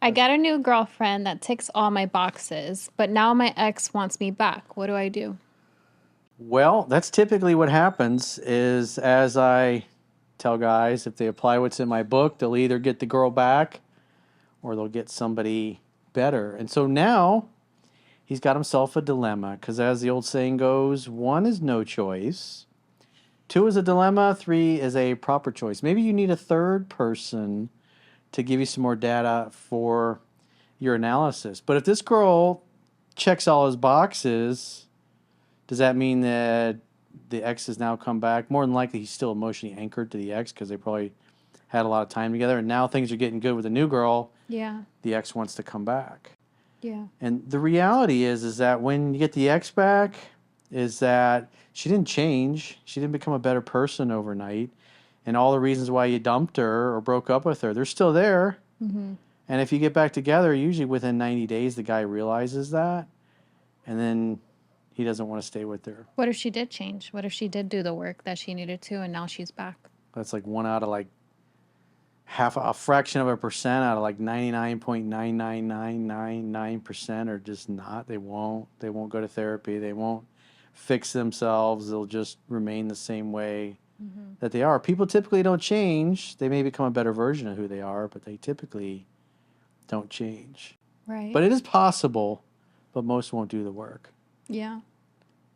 I got a new girlfriend that ticks all my boxes, but now my ex wants me back. What do I do? Well, that's typically what happens is as I tell guys, if they apply what's in my book, they'll either get the girl back or they'll get somebody better. And so now he's got himself a dilemma because, as the old saying goes, one is no choice, two is a dilemma, three is a proper choice. Maybe you need a third person to give you some more data for your analysis. But if this girl checks all his boxes, does that mean that the ex has now come back? More than likely, he's still emotionally anchored to the ex because they probably had a lot of time together. And now things are getting good with the new girl. Yeah. The ex wants to come back. Yeah. And the reality is that when you get the ex back, is that she didn't change. She didn't become a better person overnight. And all the reasons why you dumped her or broke up with her, they're still there. Mm-hmm. And if you get back together, usually within 90 days, the guy realizes that. And then he doesn't want to stay with her. What if she did change? What if she did do the work that she needed to and now she's back? That's like one out of like half a fraction of a percent out of like 99.99999% are just not. They won't go to therapy. They won't fix themselves. They'll just remain the same way that they are. People typically don't change. They may become a better version of who they are, but they typically don't change. Right. But it is possible, but most won't do the work. Yeah.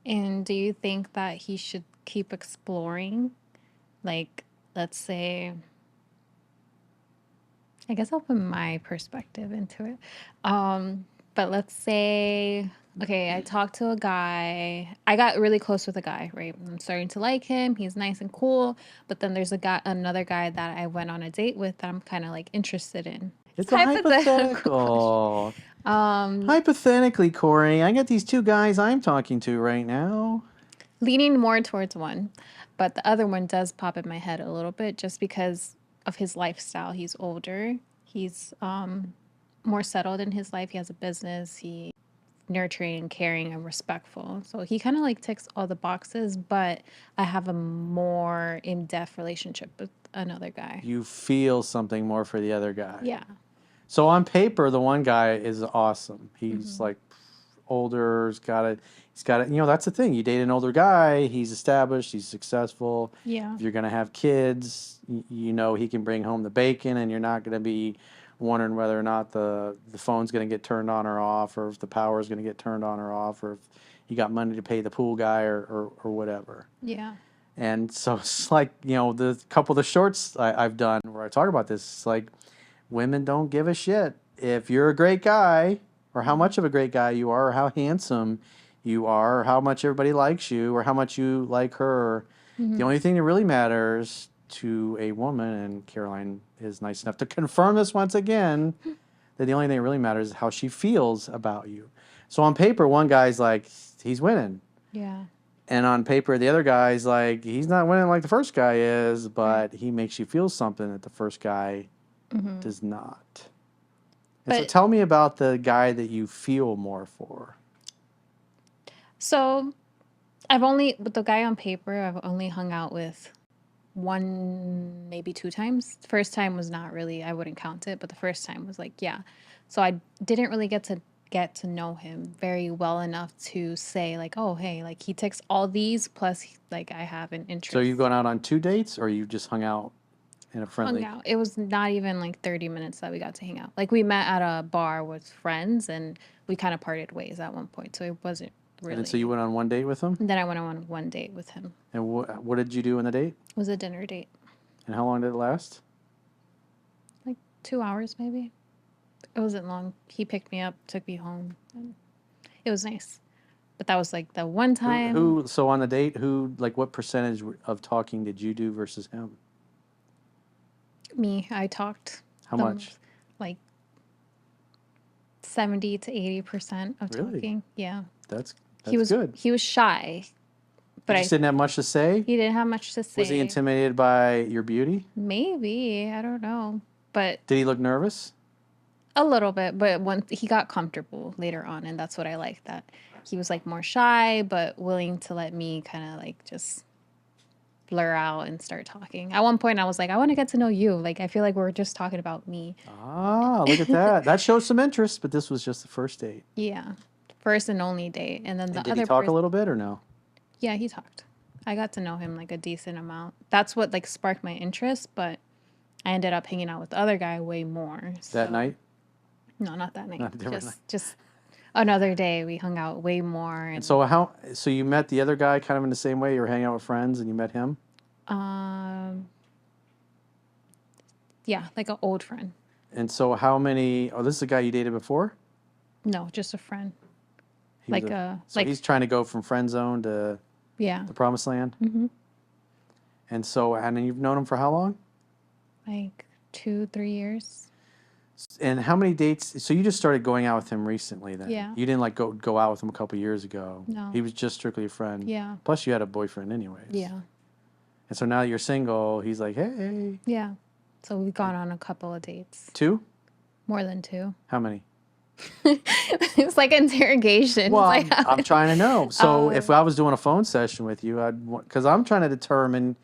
And do you think that he should keep exploring? Like, let's say, I guess I'll put my perspective into it. But let's say, okay, I talked to a guy. I got really close with a guy, right? I'm starting to like him. He's nice and cool. But then there's another guy that I went on a date with that I'm kind of like interested in. It's a hypothetical. Hypothetically, Corey, I got these two guys I'm talking to right now. Leaning more towards one, but the other one does pop in my head a little bit just because of his lifestyle. He's older. He's more settled in his life. He has a business. He's nurturing, caring, and respectful. So he kind of like ticks all the boxes, but I have a more in-depth relationship with another guy. You feel something more for the other guy. Yeah. So on paper, the one guy is awesome. He's like older. He's got it. You know, that's the thing. You date an older guy. He's established. He's successful. Yeah. If you're going to have kids, you know he can bring home the bacon, and you're not going to be wondering whether or not the phone's going to get turned on or off, or if the power is going to get turned on or off, or if you got money to pay the pool guy or whatever. Yeah. And so it's like, you know, the couple of the shorts I've done where I talk about this, it's like women don't give a shit if you're a great guy or how much of a great guy you are or how handsome you are or how much everybody likes you or how much you like her. The only thing that really matters to a woman, and Caroline is nice enough to confirm this once again, that the only thing that really matters is how she feels about you. So on paper, one guy's like, he's winning. Yeah. And on paper, the other guy's like, he's not winning like the first guy is, but he makes you feel something that the first guy does not. And so tell me about the guy that you feel more for. So with the guy on paper, I've only hung out with one, maybe two times. First time was not really, I wouldn't count it, but the first time was like, yeah. So I didn't really get to know him very well enough to say like, oh, hey, like he ticks all these plus like I have an interest. So you've gone out on 2 dates or you just hung out in a friendly? Hung out. It was not even like 30 minutes that we got to hang out. Like we met at a bar with friends and we kind of parted ways at one point. So it wasn't really. And so you went on one date with him? And then I went on one date with him. And what did you do in the date? It was a dinner date. And how long did it last? Like 2 hours maybe. It wasn't long. He picked me up, took me home. And it was nice. But that was like the one time. So on the date, what percentage of talking did you do versus him? Me, I talked. How much? Like 70 to 80% of Really? talking. Yeah. That's good. He was shy. But he didn't have much to say? He didn't have much to say. Was he intimidated by your beauty? Maybe. I don't know. But did he look nervous? A little bit, but when he got comfortable later on, and that's what I liked, that he was like more shy, but willing to let me kind of like just blur out and start talking. At one point, I was like, I want to get to know you. Like, I feel like we're just talking about me. Ah, look at that. That shows some interest, but this was just the first date. Yeah. First and only date. And then And the did he other talk a person, little bit or no? yeah, he talked. I got to know him like a decent amount. That's what like sparked my interest, but I ended up hanging out with the other guy way more. That So, night? no, not that night. Not a different night. Just another day we hung out way more And and so you met the other guy kind of in the same way? You were hanging out with friends and you met him? um yeah, like an old friend. And so this is a guy you dated before? No, just a friend. He was so he's trying to go from friend zone to yeah, the promised land? hmm And then you've known him for how long? like 2, 3 years. And how many dates? So you just started going out with him recently then? Yeah. You didn't like go out with him a couple years ago. No. He was just strictly a friend. Yeah. Plus you had a boyfriend anyways. Yeah. And so now that you're single, he's like, hey. Yeah. So we've gone on a couple of dates. 2? More than 2. How many? It's like interrogation. Well, It's like, I'm trying to know. So if I was doing a phone session with you, because I'm trying to determine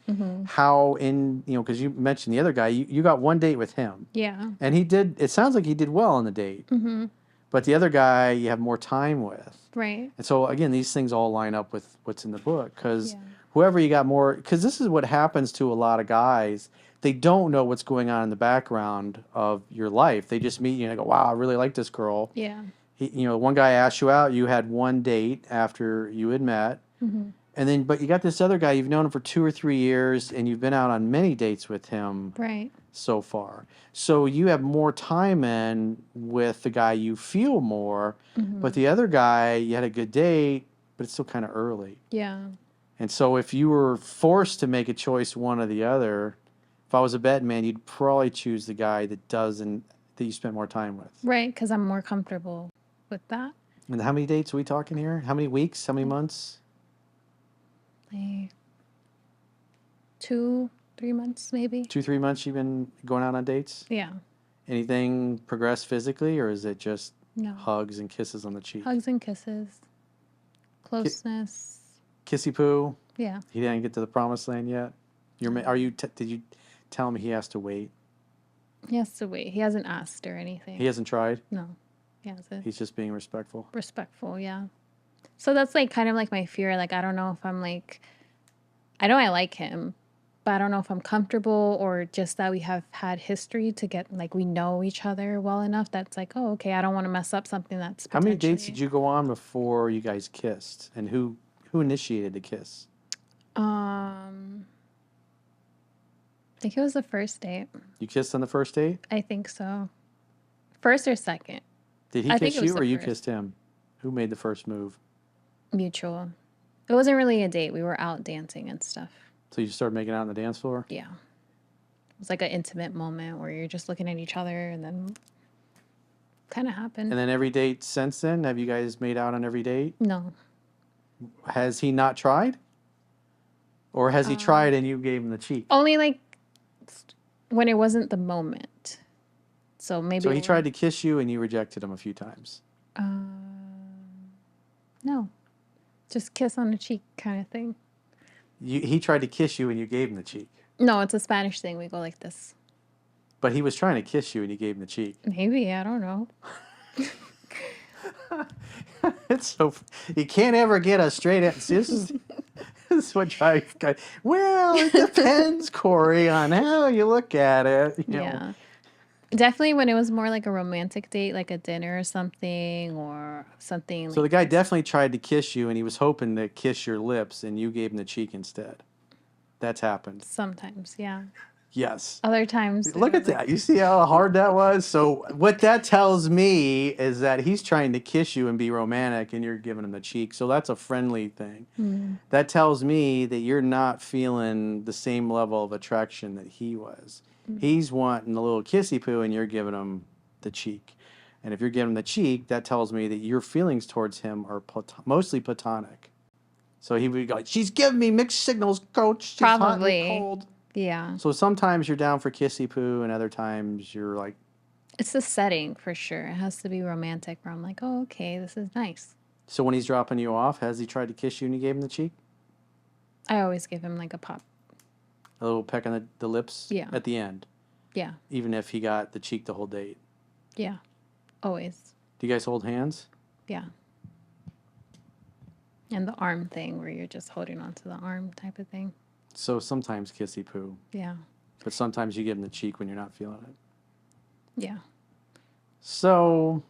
how because you mentioned the other guy, you got one date with him. yeah. And it sounds like he did well on the date. Mm-hmm. But the other guy you have more time with. Right. And so, again, these things all line up with what's in the book. Because Yeah. whoever you got more, because this is what happens to a lot of guys. They don't know what's going on in the background of your life. They just meet you and they go, wow, I really like this girl. Yeah. One guy asked you out, you had one date after you had met. Mm-hmm. But you got this other guy, you've known him for 2 or 3 years, and you've been out on many dates with him Right. so far. So you have more time in with the guy you feel more, Mm-hmm. but the other guy, you had a good date, but it's still kind of early. Yeah. And so if you were forced to make a choice, one or the other, if I was a betting man, you'd probably choose the guy that you spent more time with. Right. Because I'm more comfortable with that. And how many dates are we talking here? How many weeks? How many months? Like 2, 3 months, maybe. 2, 3 months you've been going out on dates? Yeah. Anything progress physically, or is it just No. hugs and kisses on the cheek? Hugs and kisses. Closeness. Kissy poo? Yeah. He didn't get to the promised land yet? Did you tell him he has to wait? He has to wait. He hasn't asked or anything. He hasn't tried? No. He hasn't. He's just being respectful. Respectful, yeah. So that's like kind of like my fear. Like, I don't know if I'm like, I know I like him, but I don't know if I'm comfortable or just that we have had history to get, like, we know each other well enough that's like, oh, okay, I don't want to mess up something that's How many dates potentially- did you go on before you guys kissed? And who initiated the kiss? I think it was the first date. You kissed on the first date? I think so. First or second. Did he I think kiss it was you or the you first. kissed him? Who made the first move? Mutual. It wasn't really a date. We were out dancing and stuff. So you started making out on the dance floor? Yeah. It was like an intimate moment where you're just looking at each other and then kind of happened. And then every date since then, have you guys made out on every date? No. Has he not tried? Or has he tried and you gave him the cheek? Only like when it wasn't the moment. So maybe. So he tried to kiss you and you rejected him a few times. No. Just kiss on the cheek kind of thing. He tried to kiss you and you gave him the cheek. No, it's a Spanish thing. We go like this. But he was trying to kiss you and you gave him the cheek. Maybe. I don't know. It's so you can't ever get a straight answer. This is what drives guys. Well, it depends, Corey, on how you look at it. You know. Yeah. Definitely when it was more like a romantic date, like a dinner or something So the guy definitely tried to kiss you and he was hoping to kiss your lips and you gave him the cheek instead. That's happened. Sometimes, yeah. Yes. Other times. Look at that. You see how hard that was? So what that tells me is that he's trying to kiss you and be romantic and you're giving him the cheek. So that's a friendly thing. That tells me that you're not feeling the same level of attraction that he was. He's wanting a little kissy poo and you're giving him the cheek. And if you're giving him the cheek, that tells me that your feelings towards him are mostly platonic. So he would go, like, she's giving me mixed signals, coach. She's Probably. hot and cold. Yeah. So sometimes you're down for kissy poo and other times you're like, It's the setting for sure. It has to be romantic where I'm like, oh, okay, this is nice. so when he's dropping you off, has he tried to kiss you and you gave him the cheek? I always give him like a pop. A little peck on the lips Yeah. at the end, Yeah. even if he got the cheek the whole date. Yeah. Always. Do you guys hold hands? Yeah. And the arm thing where you're just holding onto the arm type of thing. So sometimes kissy poo, Yeah. but sometimes you give him the cheek when you're not feeling it. Yeah. So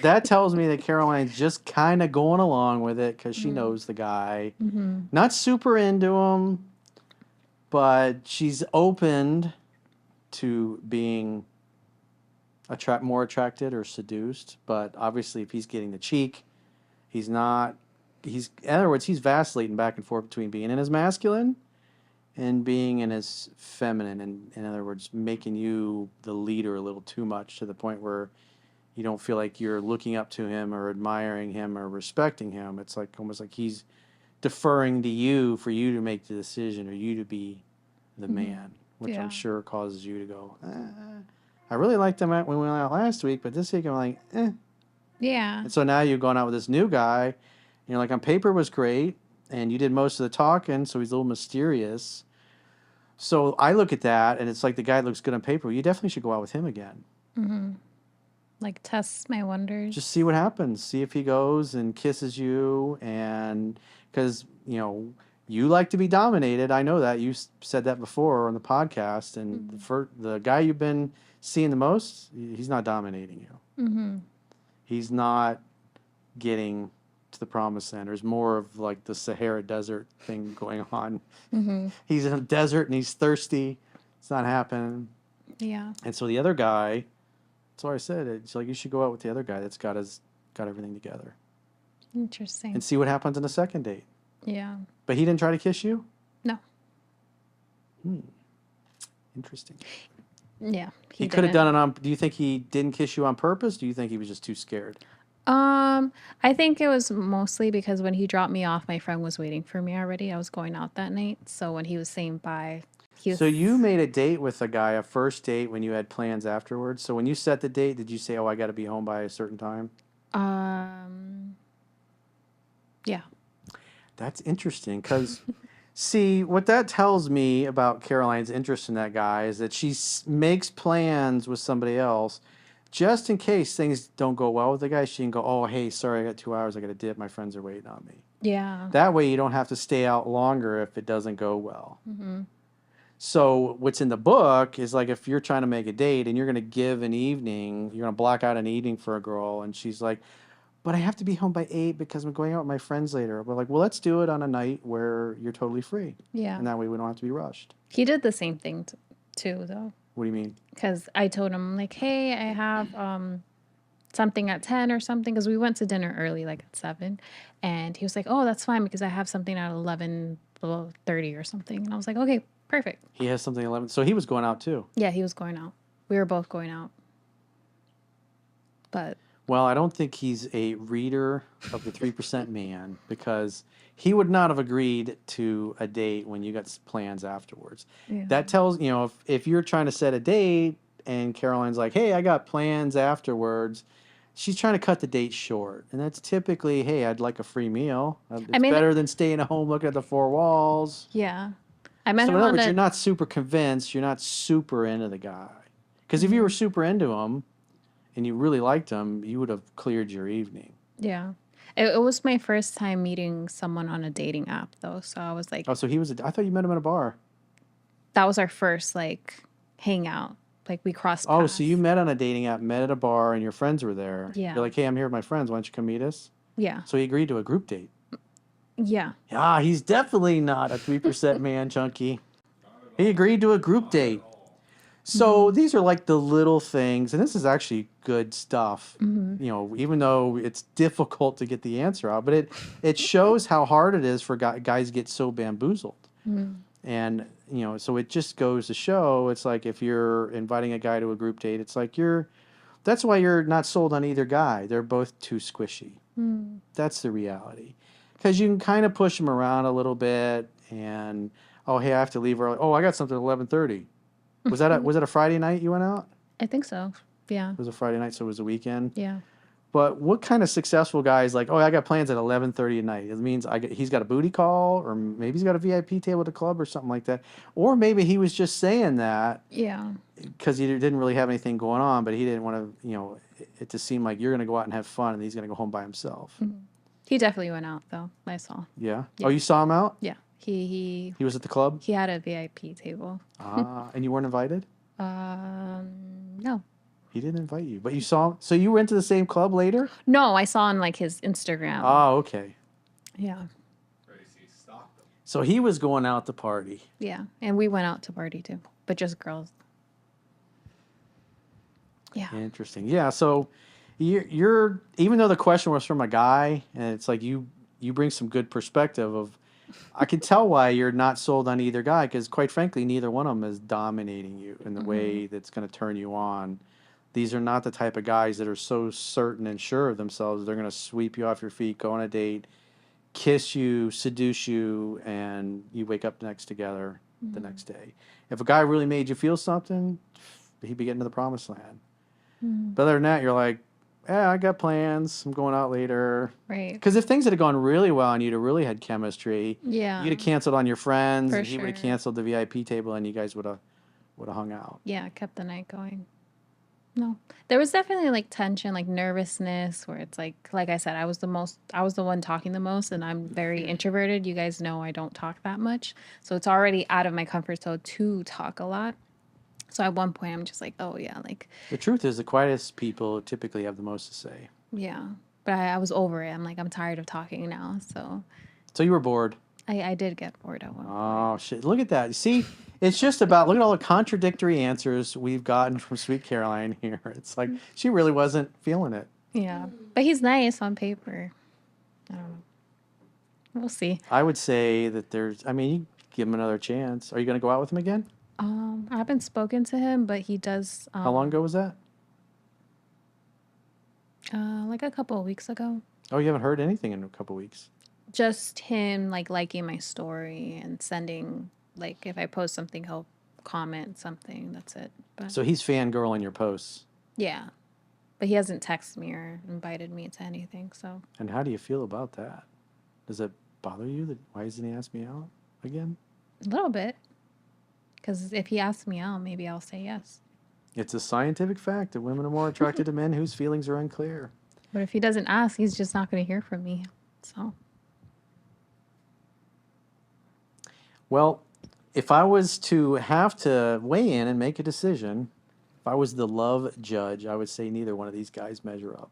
that tells me that Caroline's just kind of going along with it because she Mm. knows the guy. Mm-hmm. Not super into him, but she's opened to being more attracted or seduced. But obviously, if he's getting the cheek, he's not. He's, in other words, he's vacillating back and forth between being in his masculine and being in his feminine. And in other words, making you the leader a little too much to the point where you don't feel like you're looking up to him or admiring him or respecting him. It's like almost like he's deferring to you for you to make the decision or you to be the man, which Yeah. I'm sure causes you to go, I really liked him when we went out last week, but this week I'm like, eh. Yeah. And so now you're going out with this new guy, and you're like, on paper was great, and you did most of the talking, so he's a little mysterious. So I look at that, and it's like the guy looks good on paper. You definitely should go out with him again. Mm-hmm. Like test my wonders. Just see what happens. See if he goes and kisses you, and because you like to be dominated. I know that you said that before on the podcast. And the guy you've been seeing the most, he's not dominating you. Mm-hmm. He's not getting to the promised land. There's more of like the Sahara Desert thing going on. Mm-hmm. He's in a desert and he's thirsty. It's not happening. Yeah. And so the other guy. That's why I said it's like you should go out with the other guy that's got everything together Interesting. and see what happens on the second date. Yeah. But he didn't try to kiss you? No. Interesting. Yeah. He could have done it on. Do you think he didn't kiss you on purpose? Do you think he was just too scared? I think it was mostly because when he dropped me off, my friend was waiting for me already. I was going out that night, so when he was saying bye, he was. So you made a date with a guy, a first date, when you had plans afterwards. So when you set the date, did you say, "Oh, I got to be home by a certain time"? Yeah. That's interesting because, see, what that tells me about Caroline's interest in that guy is that she makes plans with somebody else just in case things don't go well with the guy. She can go, "Oh, hey, sorry, I got 2 hours. I got to dip. My friends are waiting on me." Yeah. That way you don't have to stay out longer if it doesn't go well. Mm-hmm. So what's in the book is like if you're trying to make a date and you're going to give an evening, you're going to block out an evening for a girl, and she's like, "But I have to be home by 8 because I'm going out with my friends later." We're like, "Well, let's do it on a night where you're totally free." Yeah. And that way we don't have to be rushed. He did the same thing too, though. What do you mean? Because I told him like, "Hey, I have something at 10 or something," because we went to dinner early, like at 7, and he was like, "Oh, that's fine because I have something at 11:30 or something," and I was like, "Okay, perfect." He has something 11. So he was going out too. Yeah, he was going out. We were both going out, but Well, I don't think he's a reader of the 3% Man because he would not have agreed to a date when you got plans afterwards. yeah. That tells, if you're trying to set a date and Caroline's like, "Hey, I got plans afterwards," she's trying to cut the date short. And that's typically, "Hey, I'd like a free meal. It's mean, better than staying at home looking at the four walls." Yeah. I met So him in other on words, the you're not super convinced. You're not super into the guy. Because if you were super into him and you really liked him, you would have cleared your evening. Yeah. It was my first time meeting someone on a dating app, though. So I was like, Oh, so he was. I thought you met him at a bar. that was our first like hangout. Like we crossed Oh, paths. so you met on a dating app, met at a bar, and your friends were there. Yeah. You're like, "Hey, I'm here with my friends. Why don't you come meet us?" Yeah. So he agreed to a group date. Yeah. Ah, he's definitely not a 3% man, Chunky. He agreed to a group date. So these are like the little things, and this is actually good stuff. Even though it's difficult to get the answer out, but it shows how hard it is for guys to get so bamboozled. And so it just goes to show, it's like if you're inviting a guy to a group date, it's like that's why you're not sold on either guy. They're both too squishy. That's the reality. Because you can kind of push them around a little bit, and oh, hey, I have to leave early. Oh, I got something at 11:30. Was that a Friday night you went out? I think so. Yeah. It was a Friday night, so it was a weekend. Yeah. But what kind of successful guy is like, oh, I got plans at 11:30 at night? It means he's got a booty call, or maybe he's got a VIP table at the club, or something like that. Or maybe he was just saying that Yeah. because he didn't really have anything going on, but he didn't want to, it to seem like you're going to go out and have fun, and he's going to go home by himself. Mhm. He definitely went out though. I saw. Yeah. Oh, Yeah. you saw him out? Yeah. He was at the club. He had a VIP table. And you weren't invited? No. He didn't invite you, but you saw him. So you went to the same club later? No, I saw on like his Instagram. Oh, okay. Yeah. So he was going out to party. Yeah. And we went out to party too, but just girls. Yeah. Interesting. Yeah. So you're even though the question was from a guy, and it's like you bring some good perspective of. I can tell why you're not sold on either guy because, quite frankly, neither one of them is dominating you in the way that's going to turn you on. These are not the type of guys that are so certain and sure of themselves they're going to sweep you off your feet, go on a date, kiss you, seduce you, and you wake up next together the next day. If a guy really made you feel something, he'd be getting to the promised land. But other than that, you're like, yeah, I got plans. I'm going out later. Right. Because if things had gone really well and you'd have really had chemistry, Yeah. you'd have canceled on your friends, For and he would have sure. canceled the VIP table, and you guys would have hung out. Yeah, kept the night going. No. There was definitely like tension, like nervousness where it's like I said, I was the one talking the most and I'm very introverted. You guys know I don't talk that much. So it's already out of my comfort zone to talk a lot. So at one point I'm just like, oh yeah, like The truth is, the quietest people typically have the most to say. yeah. But I was over it. I'm like, I'm tired of talking now. So So you were bored. I did get bored at one point. Oh, shit. Look at that. You see, it's just about, look at all the contradictory answers we've gotten from Sweet Caroline here. It's like she really wasn't feeling it. Yeah. But he's nice on paper. I don't know. We'll see. I would say that you give him another chance. Are you going to go out with him again? I haven't spoken to him, but he does How long ago was that? like a couple of weeks ago. Oh, you haven't heard anything in a couple weeks. Just him like liking my story and sending like if I post something he'll comment something. That's it. But So he's fangirling your posts. yeah. But he hasn't texted me or invited me to anything, so And how do you feel about that? Does it bother you? Why hasn't he asked me out again? a little bit. Because if he asks me out, maybe I'll say yes. It's a scientific fact that women are more attracted to men whose feelings are unclear. But if he doesn't ask, he's just not going to hear from me. So Well, if I was to have to weigh in and make a decision, if I was the love judge, I would say neither one of these guys measure up.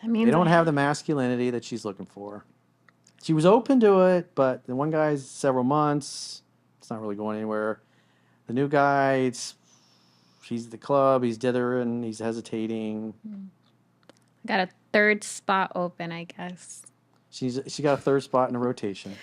that means They don't have the masculinity that she's looking for. She was open to it, but the one guy's several months. It's not really going anywhere. The new guy, she's at the club. He's dithering. He's hesitating. got a third spot open, I guess. She got a third spot in the rotation.